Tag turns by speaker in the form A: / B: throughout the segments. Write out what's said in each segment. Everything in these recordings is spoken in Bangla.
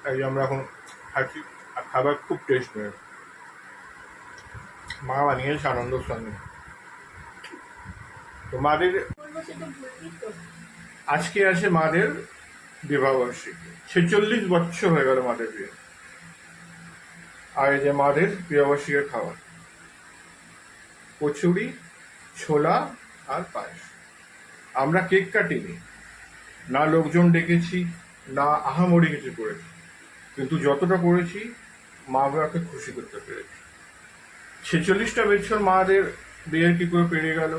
A: এই যে আমরা এখন খাচ্ছি, আর খাবার খুব টেস্ট হয়ে মা বানিয়েছে আনন্দের সঙ্গে। তো মাদের আজকে আছে মাদের বিবাহবার্ষিকী, 46 বছর হয়ে গেল মাদের বিয়ে। আর এই যে মাদের বিবাহবার্ষিকের খাবার, কচুরি, ছোলা আর পায়েস। আমরা কেক কাটিনি, না লোকজন ডেকেছি, না আহামরি কিছু করেছি, কিন্তু যতটা করেছি মা বাবাকে খুশি করতে পেরেছি। 46টা বছর মাদের বিয়ে কি করে পেরিয়ে গেল,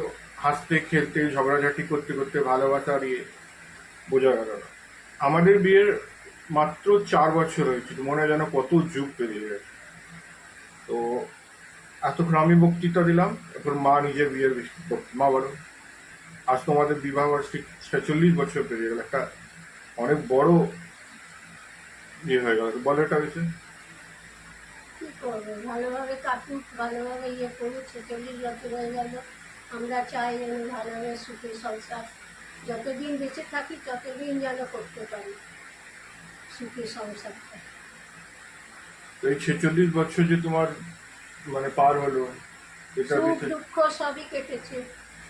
A: হাসতে খেলতে ঝগড়াঝাটি করতে করতে ভালোবাসা দিয়ে বোঝা গেল না। আমাদের বিয়ের মাত্র 4 বছর হয়েছিল, মনে যেন কত যুগ পেরিয়ে গেছে। তো এতক্ষণ আমি বক্তৃতা দিলাম, এখন মা নিজের বিয়ের মা বলো, আজ তোমাদের বিবাহ বার্ষিক 46 বছর পেরিয়ে গেল, একটা অনেক বড় ইয়ে হয়ে গেল। বলো এটা বিষয়
B: কি করবো, ভালোভাবে কাটুক, ভালোভাবে ইয়ে করুক। 46 বছর হয়ে গেল, আমরা চাই যেন ভালোভাবে সুখে সংসার যতদিন বেঁচে থাকি ততদিন যেন করতে পারি সুখে সংসারটা।
A: এই 46 বছর যে তোমার মানে পার হলো, এটা
B: সুখ দুঃখ সবই কেটেছে,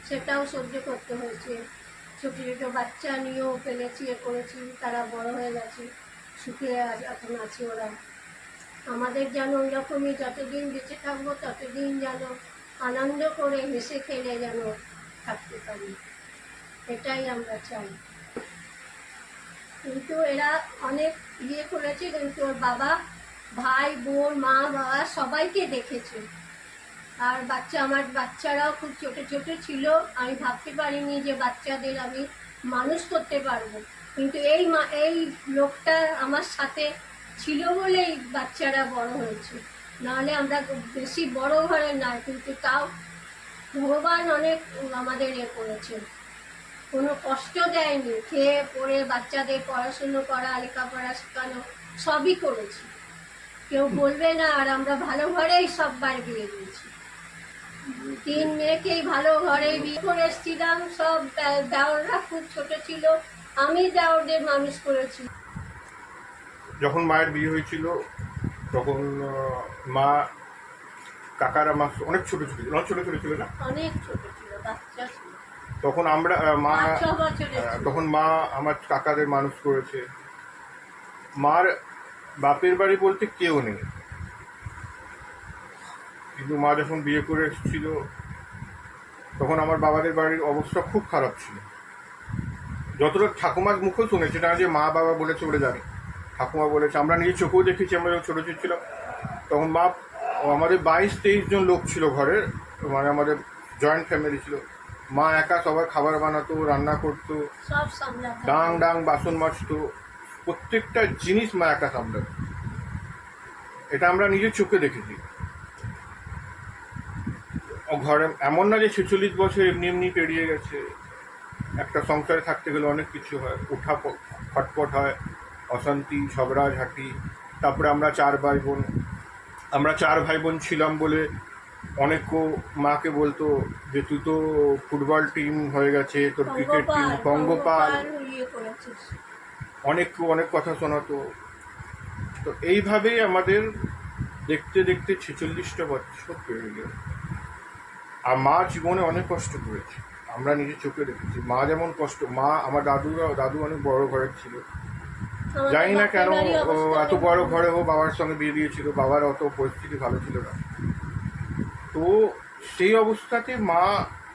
B: সেটাও সহ্য করতে হয়েছে। ছোট ছোট বাচ্চা নিয়েও ফেলেছি, এ করেছি, তারা বড় হয়ে গেছে, সুখে এখন আছে ওরা। আমাদের যেন ওই রকমই যতদিন বেঁচে থাকবো ততদিন যেন আনন্দ করে হেসে খেলে যেন থাকতে পারি, এটাই আমরা চাই। কিন্তু এরা অনেক ইয়ে করেছে, কিন্তু ওর বাবা, ভাই, বোন, মা, বাবা সবাইকে দেখেছে। আর আমার বাচ্চারাও খুব ছোট ছোট ছিল, আমি ভাবতে পারিনি যে বাচ্চাদের আমি মানুষ করতে পারবো। কিন্তু এই লোকটা আমার সাথে ছিল বলেই বাচ্চারা বড় হয়েছে, নাহলে আমরা বেশি বড় ঘরে নয়, কিন্তু তাও ভগবান অনেক আমাদের করেছে, কোনো কষ্ট দেয়নি। খেয়ে পড়ে বাচ্চাদের পড়াশুনো করা, লেখাপড়া শেখানো সবই করেছি, কেউ বলবে না। আর আমরা ভালো ঘরেই সববার বিয়ে দিয়েছি, 3 মেয়েকেই ভালো ঘরে বিয়ে করে এসেছিলাম। সব দেওররা খুব ছোট ছিল, আমি দেওরদের মানুষ করেছি।
A: যখন মায়ের বিয়ে হয়েছিল তখন মা কাকারা মা অনেক ছোট ছিল, অনেক ছোট ছোট ছিল না,
B: অনেক ছোট ছিল, বাচ্চা ছিল।
A: তখন আমরা মা
B: 5-6 বছরের ছিল।
A: তখন মা আমার কাকাদের মানুষ করেছে। মার বাপের বাড়ি বলতে কেউ নেই, কিন্তু মা যখন বিয়ে করে এসেছিল তখন আমার বাবাদের বাড়ির অবস্থা খুব খারাপ ছিল। যতটা ঠাকুমার মুখেও শুনেছি, না যে মা বাবা বলেছে বলে জানি, ঠাকুমা বলেছে, আমরা নিজের চোখেও দেখেছি। আমরা যখন ছোটো ছোটো ছিলাম তখন মা, আমাদের 22-23 জন লোক ছিল ঘরের, মানে আমাদের জয়েন্ট ফ্যামিলি ছিল। মা একা সবার খাবার বানাতো, রান্না করতো,
B: সব সামলাতো,
A: ডাং ডাং বাসন মাজতো, প্রত্যেকটা জিনিস মা একা সামলাতো। এটা আমরা নিজের চোখে দেখেছি। ঘরে এমন না যে 46 বছর এমনি এমনি পেরিয়ে গেছে। একটা সংসারে থাকতে গেলে অনেক কিছু হয়, ওঠা খটপট হয়, অশান্তি, ঝগড়াঝাটি। তারপরে আমরা 4 ভাই বোন, আমরা 4 ভাই বোন ছিলাম বলে অনেকেও মাকে বলতো যে তুই তো ফুটবল টিম হয়ে গেছে, তোর ক্রিকেট টিম, পঙ্গপাল, অনেক কথা শোনাতো। তো এইভাবেই আমাদের দেখতে দেখতে 46টা বছর পেরিয়ে গেল। আর মা জীবনে অনেক কষ্ট করেছে, আমরা নিজের চোখে দেখেছি। মা যেমন কষ্ট, মা আমার দাদু অনেক বড় ঘরের ছিল, জানি না কেন এত বড় ঘরে ও বাবার সঙ্গে বিয়ে দিয়েছিল, বাবার অত পরিস্থিতি ভালো ছিল না। তো সেই অবস্থাতে মা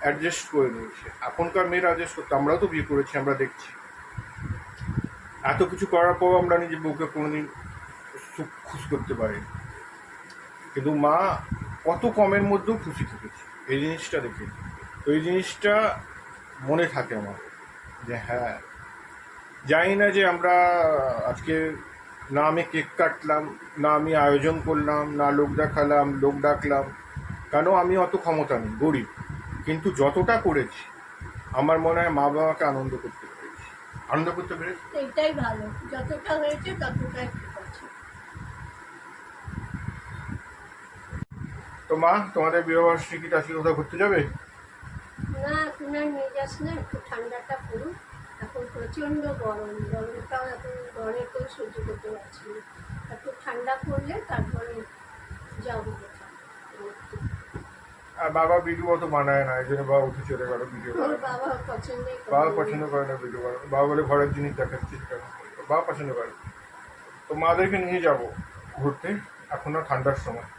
A: অ্যাডজাস্ট করে নিয়েছে। এখনকার মেয়েরা অ্যাডজাস্ট করতে, আমরাও তো বিয়ে করেছি, আমরা দেখছি। এত কিছু করার পর আমরা নিজের বউকে কোনোদিন সুখ খুশ করতে পারি, কিন্তু মা কত কমের মধ্যেও খুশি থেকেছে, এই জিনিসটা দেখে। তো এই জিনিসটা মনে থাকে আমার, যে হ্যাঁ, জানি না যে আমরা আজকে, না আমি কেক কাটলাম, না আমি আয়োজন করলাম, না লোক দেখালাম, লোক ডাকলাম, কেন আমি অত ক্ষমতা নেই, গরিব, কিন্তু যতটা করেছি আমার মনে হয় মা বাবাকে আনন্দ করতে পেরেছি, আনন্দ করতে পেরেছি।
B: এটাই ভালো, যতটা হয়েছে ততটাই ঠিক আছে।
A: তো মা, তোমাদের বিবাহবার্ষিকীতে আজকে কোথাও ঘুরতে যাবে?
B: না, এখন আর নিয়ে যাস না, একটু ঠান্ডাটা পড়ুক, এখন প্রচণ্ড গরম, গরমটাও এখন ঘরে কেউ সহ্য করতে পারছি না। একটু ঠান্ডা পড়লে তারপরে যাবো কোথাও ঘুরতে।
A: আর বাবা ভিডিও অত বানায় না, এই জন্য বাবা উঠে চলে গেল ভিডিও
B: ওর
A: বানাতে।
B: বাবা পছন্দই
A: বাবা
B: করে না।
A: পছন্দ করে না ভিডিও বানাতে, বাবা বলে ঘরের জিনিস দেখাচ্ছিস কেন, বাবা পছন্দ করে না। তো মাদেরকে নিয়ে যাব ঘুরতে, এখন না ঠান্ডার সময়,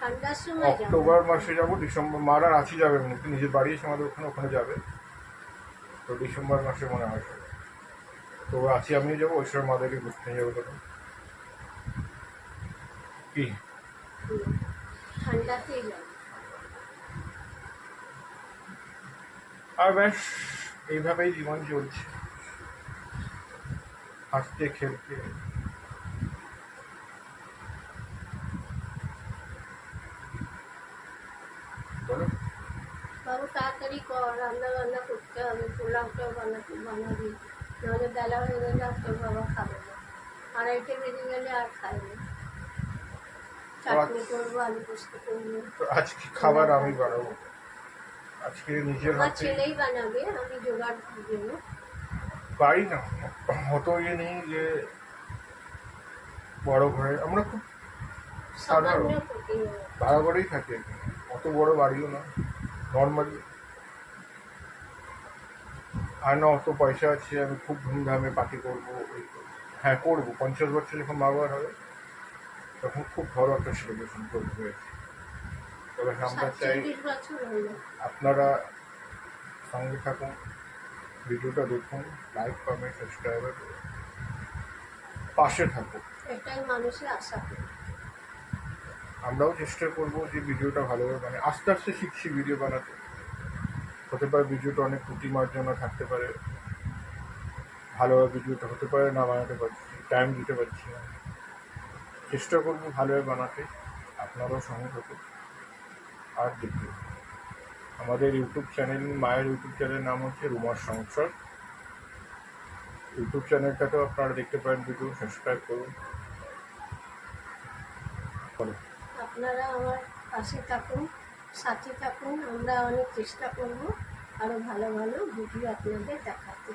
B: ঠান্ডার সময় যাবো।
A: অক্টোবর মাসে যাব, ডিসেম্বর, মারা রাঁচি যাবে এমনিতে, নিজের বাড়ি এসে আমাদের ওখানে ওখানে যাবে, তো ডিসেম্বর মাসে মনে হয় যাবে। তো রাঁচি আমিও যাবো, ওই সময় মাদেরকে ঘুরতে নিয়ে যাবো তখন। কি
B: হুম, ঠান্ডাতেই যাবো।
A: আর ব্যাস এইভাবেই জীবন চলছে, হাসতে খেলতে। বলো।
B: বাবু তাড়াতাড়ি কর, রান্না বান্না করতে হবে, পোলাওটাও বানাবি, নাহলে বেলা হয়ে গেলে আর তোর বাবা খাবে না। 2:30 বেজে গেলে আর খায় না। চাটনি করবো, আলু পোস্ত করবো।
A: তো আজকে খাবার আমি বানাবো, আজকে নিজের
B: আমার
A: হাতে।
B: ছেলেই বানাবে, আমি জোগাড় দেবো।
A: পারি না, অত ইয়ে নেই যে বড় ঘরে, আমরা খুব সাধারণ
B: সামান্য কুকিং।
A: ভাড়া ঘরেই থাকি এখানে, অত বড় বাড়িও না, নর্মালি। আর না অত পয়সা আছে আমি খুব ধুমধামে পার্টি করবো, এই করবো। হ্যাঁ করবো, 50 বছর যখন বাবার হবে তখন খুব বড় একটা সেলিব্রেশন করবো। তবে আমরা চাই
B: 47 বছর হলো।
A: আপনারা সঙ্গে থাকুন, ভিডিওটা দেখুন, লাইক কমেন্ট সাবস্ক্রাইব পাশে থাকুন।
B: এটাই মানুষের আশা করে।
A: আমরাও চেষ্টা করবো যে ভিডিওটা ভালোভাবে, মানে আস্তে আস্তে শিখছি ভিডিও বানাতে। হতে পারে ভিডিওটা অনেক ত্রুটি মার্জনা থাকতে পারে, ভালোভাবে ভিডিওটা হতে পারে না বানাতে পারছি, টাইম দিতে পারছি না। চেষ্টা করবো ভালোভাবে বানাতে, আপনারাও সঙ্গে থাকুন আর দেখুন। আমাদের ইউটিউব চ্যানেল, মায়ের ইউটিউব চ্যানেলের নাম হচ্ছে রুমার সংসার। ইউটিউব চ্যানেলটাতেও আপনারা দেখতে পারেন, ভিডিও সাবস্ক্রাইব করুন। বলো।
B: আপনারা আমার পাশে থাকুন, সাথে থাকুন। আমরা অনেক চেষ্টা করব আরও ভালো ভালো ভিডিও আপনাদের দেখাতে।